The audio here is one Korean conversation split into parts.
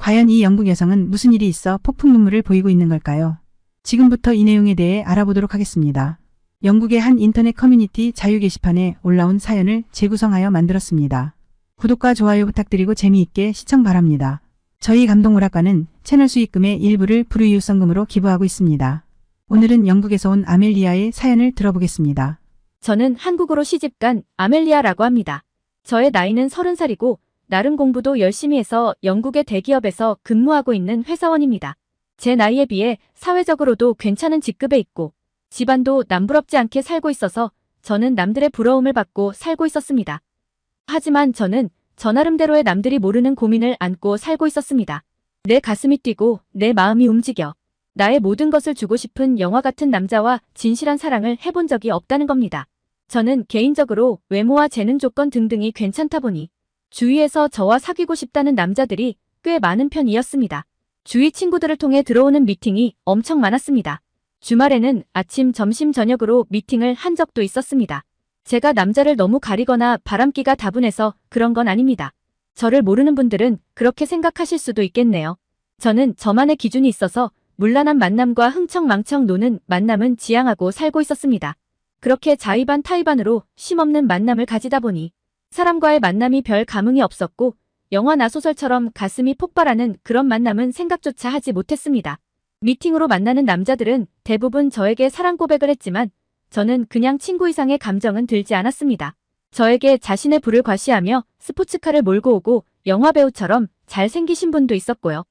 과연 이 영국 여성은 무슨 일이 있어 폭풍 눈물을 보이고 있는 걸까요? 지금부터 이 내용에 대해 알아보도록 하겠습니다. 영국의 한 인터넷 커뮤니티 자유 게시판에 올라온 사연을 재구성하여 만들었습니다. 구독과 좋아요 부탁드리고 재미있게 시청 바랍니다. 저희 감동오락관은 채널 수익금의 일부를 불우이웃성금으로 기부하고 있습니다. 오늘은 영국에서 온 아멜리아의 사연을 들어보겠습니다. 저는 한국으로 시집간 아멜리아라고 합니다. 저의 나이는 30살이고 나름 공부도 열심히 해서 영국의 대기업에서 근무하고 있는 회사원입니다. 제 나이에 비해 사회적으로도 괜찮은 직급에 있고 집안도 남부럽지 않게 살고 있어서 저는 남들의 부러움을 받고 살고 있었습니다. 하지만 저는 저 나름대로의 남들이 모르는 고민을 안고 살고 있었습니다. 내 가슴이 뛰고 내 마음이 움직여 나의 모든 것을 주고 싶은 영화 같은 남자와 진실한 사랑을 해본 적이 없다는 겁니다. 저는 개인적으로 외모와 재능 조건 등등이 괜찮다 보니 주위에서 저와 사귀고 싶다는 남자들이 꽤 많은 편이었습니다. 주위 친구들을 통해 들어오는 미팅이 엄청 많았습니다. 주말에는 아침, 점심, 저녁으로 미팅을 한 적도 있었습니다. 제가 남자를 너무 가리거나 바람기가 다분해서 그런 건 아닙니다. 저를 모르는 분들은 그렇게 생각하실 수도 있겠네요. 저는 저만의 기준이 있어서 문란한 만남과 흥청망청 노는 만남은 지양하고 살고 있었습니다. 그렇게 자의반 타의반으로 쉼없는 만남을 가지다 보니 사람과의 만남이 별 감흥이 없었고 영화나 소설처럼 가슴이 폭발하는 그런 만남은 생각조차 하지 못했습니다. 미팅으로 만나는 남자들은 대부분 저에게 사랑 고백을 했지만 저는 그냥 친구 이상의 감정은 들지 않았습니다. 저에게 자신의 부를 과시하며 스포츠카를 몰고 오고 영화배우처럼 잘생기신 분도 있었고요.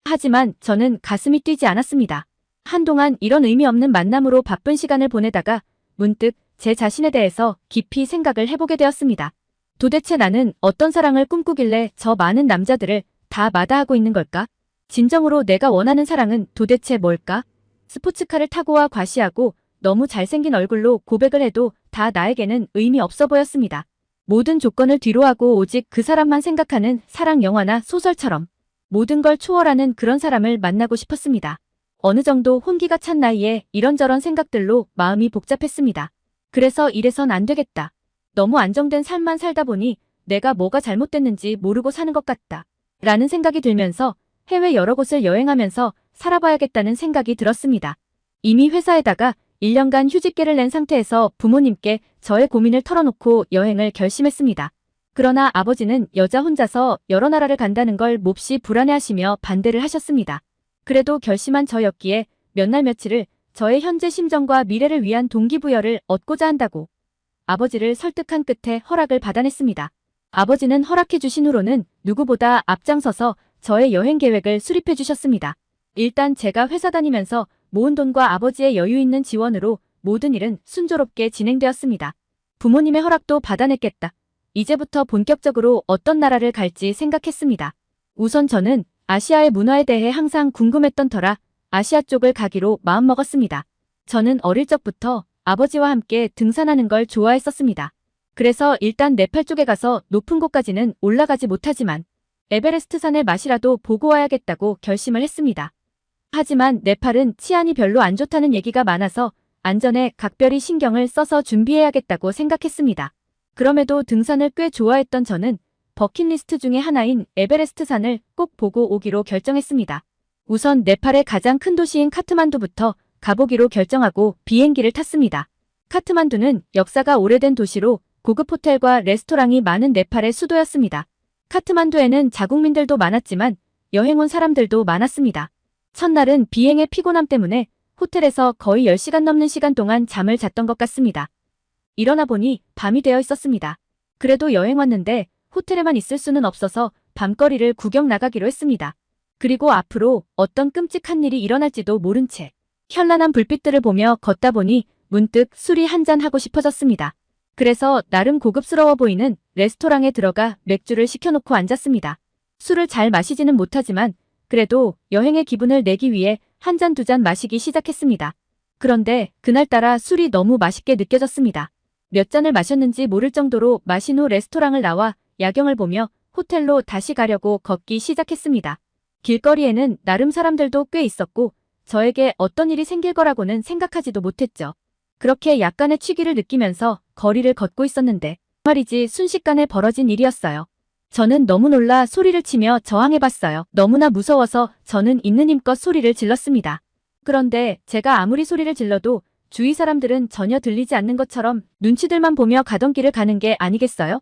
하지만 저는 가슴이 뛰지 않았습니다. 한동안 이런 의미 없는 만남으로 바쁜 시간을 보내다가 문득 제 자신에 대해서 깊이 생각을 해보게 되었습니다. 도대체 나는 어떤 사랑을 꿈꾸길래 저 많은 남자들을 다 마다하고 있는 걸까? 진정으로 내가 원하는 사랑은 도대체 뭘까? 스포츠카를 타고와 과시하고 너무 잘생긴 얼굴로 고백을 해도 다 나에게는 의미 없어 보였습니다. 모든 조건을 뒤로하고 오직 그 사람만 생각하는 사랑 영화나 소설처럼 모든 걸 초월하는 그런 사람을 만나고 싶었습니다. 어느 정도 혼기가 찬 나이에 이런저런 생각들로 마음이 복잡했습니다. 그래서 이래선 안 되겠다. 너무 안정된 삶만 살다 보니 내가 뭐가 잘못됐는지 모르고 사는 것 같다. 라는 생각이 들면서 해외 여러 곳을 여행하면서 살아봐야겠다는 생각이 들었습니다. 이미 회사에다가 1년간 휴직계를 낸 상태에서 부모님께 저의 고민을 털어놓고 여행을 결심했습니다. 그러나 아버지는 여자 혼자서 여러 나라를 간다는 걸 몹시 불안해하시며 반대를 하셨습니다. 그래도 결심한 저였기에 몇 날 며칠을 저의 현재 심정과 미래를 위한 동기부여를 얻고자 한다고 아버지를 설득한 끝에 허락을 받아냈습니다. 아버지는 허락해 주신 후로는 누구보다 앞장서서 저의 여행 계획을 수립해 주셨습니다. 일단 제가 회사 다니면서 모은 돈과 아버지의 여유 있는 지원으로 모든 일은 순조롭게 진행되었습니다. 부모님의 허락도 받아냈겠다. 이제부터 본격적으로 어떤 나라를 갈지 생각했습니다. 우선 저는 아시아의 문화에 대해 항상 궁금했던 터라 아시아 쪽을 가기로 마음먹었습니다. 저는 어릴 적부터 아버지와 함께 등산하는 걸 좋아했었습니다. 그래서 일단 네팔 쪽에 가서 높은 곳까지는 올라가지 못하지만 에베레스트 산의 맛이라도 보고 와야겠다고 결심을 했습니다. 하지만 네팔은 치안이 별로 안 좋다는 얘기가 많아서 안전에 각별히 신경을 써서 준비해야겠다고 생각했습니다. 그럼에도 등산을 꽤 좋아했던 저는 버킷리스트 중에 하나인 에베레스트 산을 꼭 보고 오기로 결정했습니다. 우선 네팔의 가장 큰 도시인 카트만두부터 가보기로 결정하고 비행기를 탔습니다. 카트만두는 역사가 오래된 도시로 고급 호텔과 레스토랑이 많은 네팔의 수도였습니다. 카트만두에는 자국민들도 많았지만 여행 온 사람들도 많았습니다. 첫날은 비행의 피곤함 때문에 호텔에서 거의 10시간 넘는 시간 동안 잠을 잤던 것 같습니다. 일어나 보니 밤이 되어 있었습니다. 그래도 여행 왔는데 호텔에만 있을 수는 없어서 밤거리를 구경 나가기로 했습니다. 그리고 앞으로 어떤 끔찍한 일이 일어날지도 모른 채 현란한 불빛들을 보며 걷다 보니 문득 술이 한잔 하고 싶어졌습니다. 그래서 나름 고급스러워 보이는 레스토랑에 들어가 맥주를 시켜놓고 앉았습니다. 술을 잘 마시지는 못하지만 그래도 여행의 기분을 내기 위해 한 잔 두 잔 마시기 시작했습니다. 그런데 그날따라 술이 너무 맛있게 느껴졌습니다. 몇 잔을 마셨는지 모를 정도로 마신 후 레스토랑을 나와 야경을 보며 호텔로 다시 가려고 걷기 시작했습니다. 길거리에는 나름 사람들도 꽤 있었고 저에게 어떤 일이 생길 거라고는 생각하지도 못했죠. 그렇게 약간의 취기를 느끼면서 거리를 걷고 있었는데 말이지 순식간에 벌어진 일이었어요. 저는 너무 놀라 소리를 치며 저항해봤어요. 너무나 무서워서 저는 있는 힘껏 소리를 질렀습니다. 그런데 제가 아무리 소리를 질러도 주위 사람들은 전혀 들리지 않는 것처럼 눈치들만 보며 가던 길을 가는 게 아니겠어요?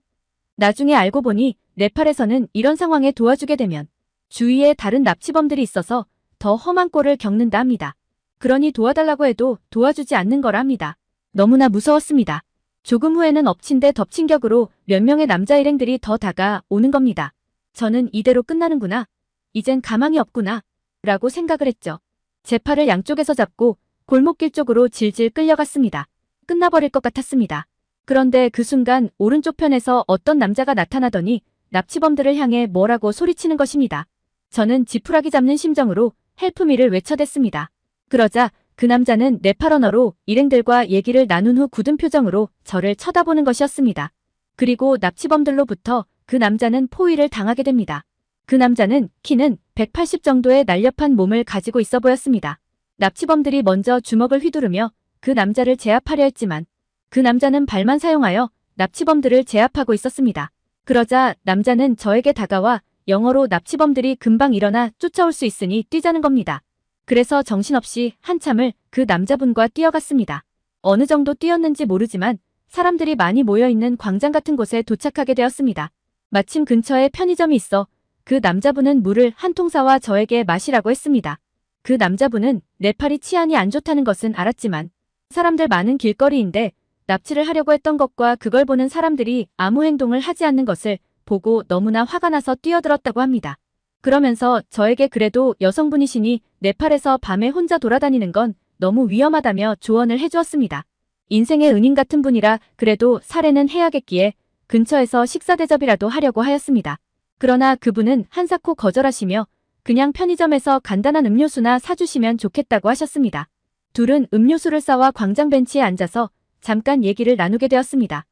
나중에 알고 보니 네팔에서는 이런 상황에 도와주게 되면 주위에 다른 납치범들이 있어서 더 험한 꼴을 겪는다 합니다. 그러니 도와달라고 해도 도와주지 않는 거라 합니다. 너무나 무서웠습니다. 조금 후에는 엎친 데 덮친 격으로 몇 명의 남자 일행들이 더 다가오는 겁니다. 저는 이대로 끝나는구나. 이젠 가망이 없구나. 라고 생각을 했죠. 제 팔을 양쪽에서 잡고 골목길 쪽으로 질질 끌려갔습니다. 끝나버릴 것 같았습니다. 그런데 그 순간 오른쪽 편에서 어떤 남자가 나타나더니 납치범들을 향해 뭐라고 소리치는 것입니다. 저는 지푸라기 잡는 심정으로 헬프미를 외쳐댔습니다. 그러자 그 남자는 네팔 언어로 일행들과 얘기를 나눈 후 굳은 표정으로 저를 쳐다보는 것이었습니다. 그리고 납치범들로부터 그 남자는 포위를 당하게 됩니다. 그 남자는 키는 180 정도의 날렵한 몸을 가지고 있어 보였습니다. 납치범들이 먼저 주먹을 휘두르며 그 남자를 제압하려 했지만 그 남자는 발만 사용하여 납치범들을 제압하고 있었습니다. 그러자 남자는 저에게 다가와 영어로 납치범들이 금방 일어나 쫓아올 수 있으니 뛰자는 겁니다. 그래서 정신없이 한참을 그 남자분과 뛰어갔습니다. 어느 정도 뛰었는지 모르지만 사람들이 많이 모여있는 광장 같은 곳에 도착하게 되었습니다. 마침 근처에 편의점이 있어 그 남자분은 물을 한 통 사와 저에게 마시라고 했습니다. 그 남자분은 네팔이 치안이 안 좋다는 것은 알았지만 사람들 많은 길거리인데 납치를 하려고 했던 것과 그걸 보는 사람들이 아무 행동을 하지 않는 것을 보고 너무나 화가 나서 뛰어들었다고 합니다. 그러면서 저에게 그래도 여성분이시니 네팔에서 밤에 혼자 돌아다니는 건 너무 위험하다며 조언을 해주었습니다. 인생의 은인 같은 분이라 그래도 살해는 해야겠기에 근처에서 식사 대접이라도 하려고 하였습니다. 그러나 그분은 한사코 거절하시며 그냥 편의점에서 간단한 음료수나 사주시면 좋겠다고 하셨습니다. 둘은 음료수를 싸와 광장 벤치에 앉아서 잠깐 얘기를 나누게 되었습니다.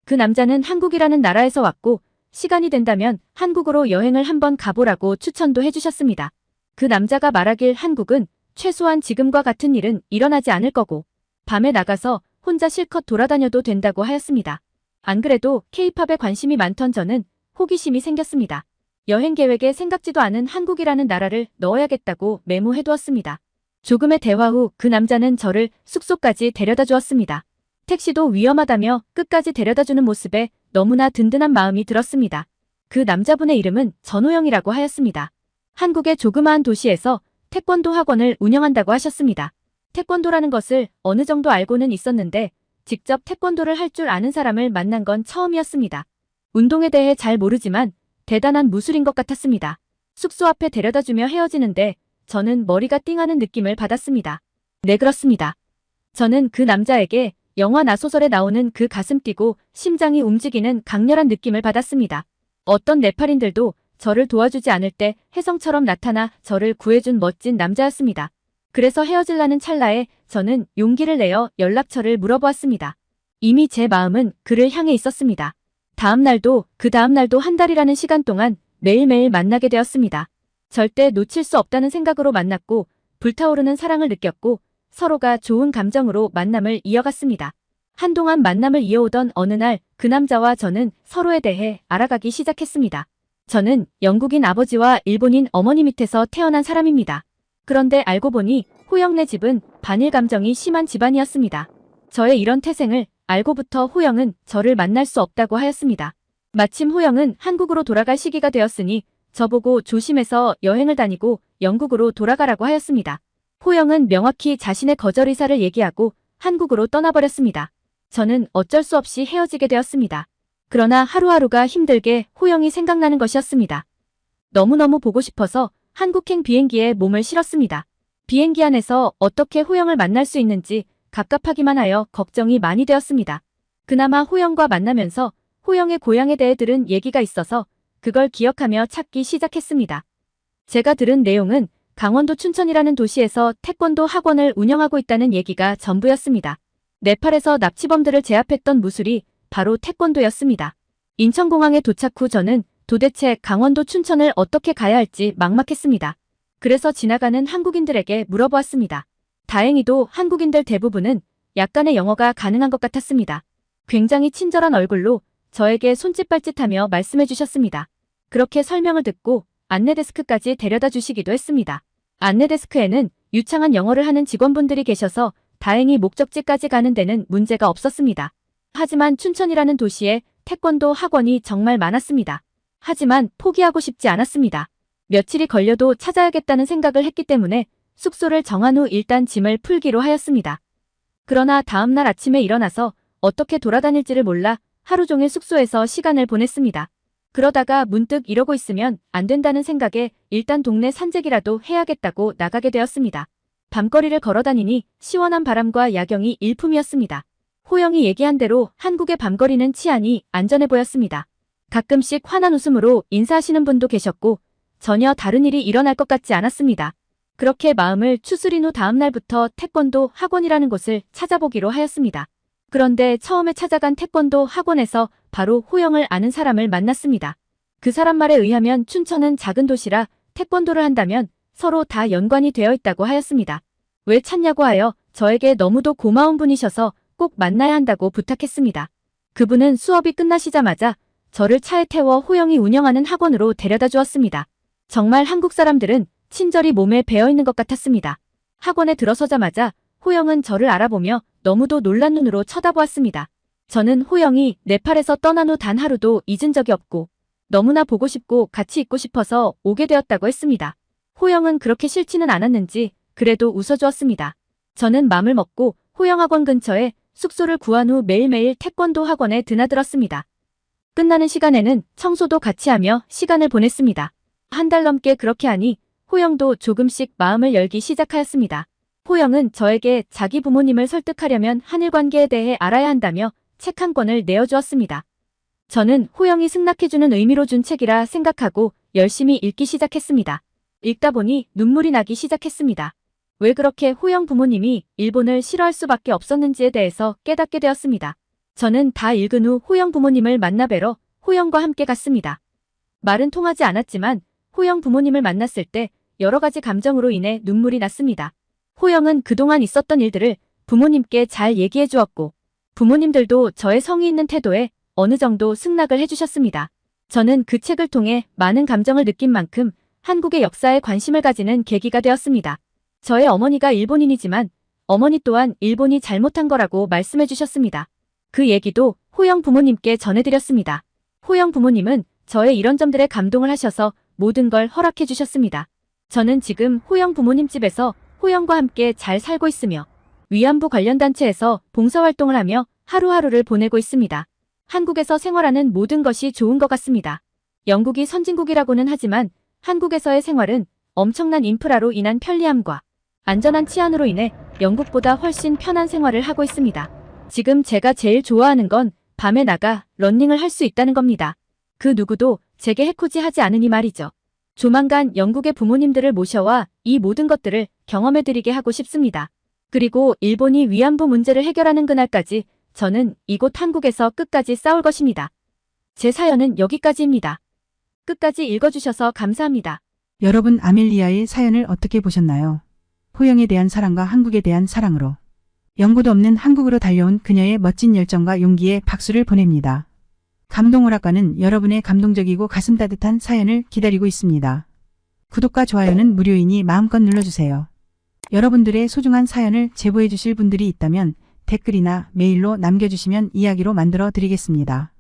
그 남자는 한국이라는 나라에서 왔고 시간이 된다면 한국으로 여행을 한번 가보라고 추천도 해주셨습니다. 그 남자가 말하길 한국은 최소한 지금과 같은 일은 일어나지 않을 거고 밤에 나가서 혼자 실컷 돌아다녀도 된다고 하였습니다. 안 그래도 K-팝에 관심이 많던 저는 호기심이 생겼습니다. 여행 계획에 생각지도 않은 한국이라는 나라를 넣어야겠다고 메모해두었습니다. 조금의 대화 후 그 남자는 저를 숙소까지 데려다 주었습니다. 택시도 위험하다며 끝까지 데려다주는 모습에 너무나 든든한 마음이 들었습니다. 그 남자분의 이름은 전호영이라고 하였습니다. 한국의 조그마한 도시에서 태권도 학원을 운영한다고 하셨습니다. 태권도라는 것을 어느 정도 알고는 있었는데 직접 태권도를 할 줄 아는 사람을 만난 건 처음이었습니다. 운동에 대해 잘 모르지만 대단한 무술인 것 같았습니다. 숙소 앞에 데려다주며 헤어지는데 저는 머리가 띵하는 느낌을 받았습니다. 네, 그렇습니다. 저는 그 남자에게 영화나 소설에 나오는 그 가슴 뛰고 심장이 움직이는 강렬한 느낌을 받았습니다. 어떤 네팔인들도 저를 도와주지 않을 때 혜성처럼 나타나 저를 구해준 멋진 남자였습니다. 그래서 헤어질라는 찰나에 저는 용기를 내어 연락처를 물어보았습니다. 이미 제 마음은 그를 향해 있었습니다. 다음 날도 그 다음 날도 한 달이라는 시간 동안 매일매일 만나게 되었습니다. 절대 놓칠 수 없다는 생각으로 만났고 불타오르는 사랑을 느꼈고 서로가 좋은 감정으로 만남을 이어갔습니다. 한동안 만남을 이어오던 어느 날 그 남자와 저는 서로에 대해 알아가기 시작했습니다. 저는 영국인 아버지와 일본인 어머니 밑에서 태어난 사람입니다. 그런데 알고 보니 호영네 집은 반일 감정이 심한 집안이었습니다. 저의 이런 태생을 알고부터 호영은 저를 만날 수 없다고 하였습니다. 마침 호영은 한국으로 돌아갈 시기가 되었으니 저보고 조심해서 여행을 다니고 영국으로 돌아가라고 하였습니다. 호영은 명확히 자신의 거절 의사를 얘기하고 한국으로 떠나버렸습니다. 저는 어쩔 수 없이 헤어지게 되었습니다. 그러나 하루하루가 힘들게 호영이 생각나는 것이었습니다. 너무너무 보고 싶어서 한국행 비행기에 몸을 실었습니다. 비행기 안에서 어떻게 호영을 만날 수 있는지 갑갑하기만 하여 걱정이 많이 되었습니다. 그나마 호영과 만나면서 호영의 고향에 대해 들은 얘기가 있어서 그걸 기억하며 찾기 시작했습니다. 제가 들은 내용은 강원도 춘천이라는 도시에서 태권도 학원을 운영하고 있다는 얘기가 전부였습니다. 네팔에서 납치범들을 제압했던 무술이 바로 태권도였습니다. 인천공항에 도착 후 저는 도대체 강원도 춘천을 어떻게 가야 할지 막막했습니다. 그래서 지나가는 한국인들에게 물어보았습니다. 다행히도 한국인들 대부분은 약간의 영어가 가능한 것 같았습니다. 굉장히 친절한 얼굴로 저에게 손짓발짓하며 말씀해 주셨습니다. 그렇게 설명을 듣고 안내데스크까지 데려다 주시기도 했습니다. 안내데스크에는 유창한 영어를 하는 직원분들이 계셔서 다행히 목적지까지 가는 데는 문제가 없었습니다. 하지만 춘천이라는 도시에 태권도 학원이 정말 많았습니다. 하지만 포기하고 싶지 않았습니다. 며칠이 걸려도 찾아야겠다는 생각을 했기 때문에 숙소를 정한 후 일단 짐을 풀기로 하였습니다. 그러나 다음날 아침에 일어나서 어떻게 돌아다닐지를 몰라 하루 종일 숙소에서 시간을 보냈습니다. 그러다가 문득 이러고 있으면 안 된다는 생각에 일단 동네 산책이라도 해야겠다고 나가게 되었습니다. 밤거리를 걸어다니니 시원한 바람과 야경이 일품이었습니다. 호영이 얘기한 대로 한국의 밤거리는 치안이 안전해 보였습니다. 가끔씩 환한 웃음으로 인사하시는 분도 계셨고 전혀 다른 일이 일어날 것 같지 않았습니다. 그렇게 마음을 추스린 후 다음 날부터 태권도 학원이라는 곳을 찾아보기로 하였습니다. 그런데 처음에 찾아간 태권도 학원에서 바로 호영을 아는 사람을 만났습니다. 그 사람 말에 의하면 춘천은 작은 도시라 태권도를 한다면 서로 다 연관이 되어 있다고 하였습니다. 왜 찾냐고 하여 저에게 너무도 고마운 분이셔서 꼭 만나야 한다고 부탁했습니다. 그분은 수업이 끝나시자마자 저를 차에 태워 호영이 운영하는 학원으로 데려다 주었습니다. 정말 한국 사람들은 친절이 몸에 배어있는 것 같았습니다. 학원에 들어서자마자 호영은 저를 알아보며 너무도 놀란 눈으로 쳐다보았습니다. 저는 호영이 네팔에서 떠난 후 단 하루도 잊은 적이 없고 너무나 보고 싶고 같이 있고 싶어서 오게 되었다고 했습니다. 호영은 그렇게 싫지는 않았는지 그래도 웃어주었습니다. 저는 맘을 먹고 호영 학원 근처에 숙소를 구한 후 매일매일 태권도 학원에 드나들었습니다. 끝나는 시간에는 청소도 같이 하며 시간을 보냈습니다. 한 달 넘게 그렇게 하니 호영도 조금씩 마음을 열기 시작하였습니다. 호영은 저에게 자기 부모님을 설득하려면 한일 관계에 대해 알아야 한다며 책 한 권을 내어주었습니다. 저는 호영이 승낙해주는 의미로 준 책이라 생각하고 열심히 읽기 시작했습니다. 읽다 보니 눈물이 나기 시작했습니다. 왜 그렇게 호영 부모님이 일본을 싫어할 수밖에 없었는지에 대해서 깨닫게 되었습니다. 저는 다 읽은 후 호영 부모님을 만나 뵈러 호영과 함께 갔습니다. 말은 통하지 않았지만 호영 부모님을 만났을 때 여러 가지 감정으로 인해 눈물이 났습니다. 호영은 그동안 있었던 일들을 부모님께 잘 얘기해 주었고 부모님들도 저의 성의 있는 태도에 어느 정도 승낙을 해주셨습니다. 저는 그 책을 통해 많은 감정을 느낀 만큼 한국의 역사에 관심을 가지는 계기가 되었습니다. 저의 어머니가 일본인이지만 어머니 또한 일본이 잘못한 거라고 말씀해 주셨습니다. 그 얘기도 호영 부모님께 전해드렸습니다. 호영 부모님은 저의 이런 점들에 감동을 하셔서 모든 걸 허락해 주셨습니다. 저는 지금 호영 부모님 집에서 호영과 함께 잘 살고 있으며 위안부 관련 단체에서 봉사활동을 하며 하루하루를 보내고 있습니다. 한국에서 생활하는 모든 것이 좋은 것 같습니다. 영국이 선진국이라고는 하지만 한국에서의 생활은 엄청난 인프라로 인한 편리함과 안전한 치안으로 인해 영국보다 훨씬 편한 생활을 하고 있습니다. 지금 제가 제일 좋아하는 건 밤에 나가 러닝을 할 수 있다는 겁니다. 그 누구도 제게 해코지 하지 않으니 말이죠. 조만간 영국의 부모님들을 모셔와 이 모든 것들을 경험해드리게 하고 싶습니다. 그리고 일본이 위안부 문제를 해결하는 그날까지 저는 이곳 한국에서 끝까지 싸울 것입니다. 제 사연은 여기까지입니다. 끝까지 읽어주셔서 감사합니다. 여러분 아멜리아의 사연을 어떻게 보셨나요? 호영에 대한 사랑과 한국에 대한 사랑으로 연고도 없는 한국으로 달려온 그녀의 멋진 열정과 용기에 박수를 보냅니다. 감동오락관은 여러분의 감동적이고 가슴 따뜻한 사연을 기다리고 있습니다. 구독과 좋아요는 무료이니 마음껏 눌러주세요. 여러분들의 소중한 사연을 제보해 주실 분들이 있다면 댓글이나 메일로 남겨주시면 이야기로 만들어 드리겠습니다.